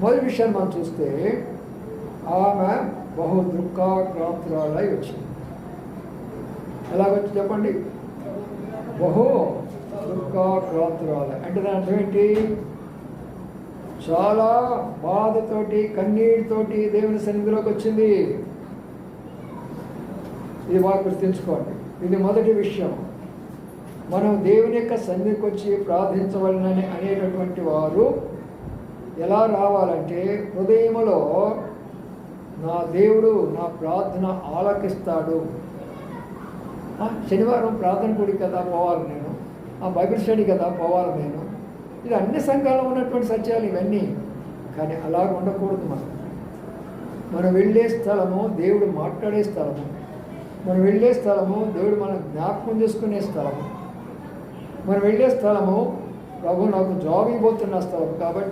మొదటి విషయాన్ని మనం చూస్తే ఆమె బహు దుఃఖాక్రాంతురాలై వచ్చింది. ఎలాగొచ్చి చెప్పండి? బహు దుఃఖాక్రాంతురాలై అంటే దాని అర్థం ఏంటి? చాలా బాధతోటి కన్నీటితోటి దేవుని సన్నిధిలోకి వచ్చింది. ఇది బాగా గుర్తుంచుకోండి. ఇది మొదటి విషయం. మనం దేవుని యొక్క సన్నిధికి వచ్చి ప్రార్థించవలనని అనేటటువంటి వారు ఎలా రావాలంటే, హృదయములో నా దేవుడు నా ప్రార్థన ఆలకిస్తాడు. శనివారం ప్రార్థన కూడి కదా పోవాలి నేను, బైబిల్ స్టడీ కదా పోవాలి నేను. ఇది అన్ని సంఘాల్లో ఉన్నటువంటి సత్యాలు ఇవన్నీ. కానీ అలాగ ఉండకూడదు. మనం వెళ్ళే స్థలము దేవుడు మాట్లాడే స్థలము, మనం వెళ్ళే స్థలము దేవుడు మనం జ్ఞాపకం చేసుకునే స్థలము, మనం వెళ్ళే స్థలము ప్రభు నాకు జాబ్ ఇవ్వబోతున్న స్థలం. కాబట్టి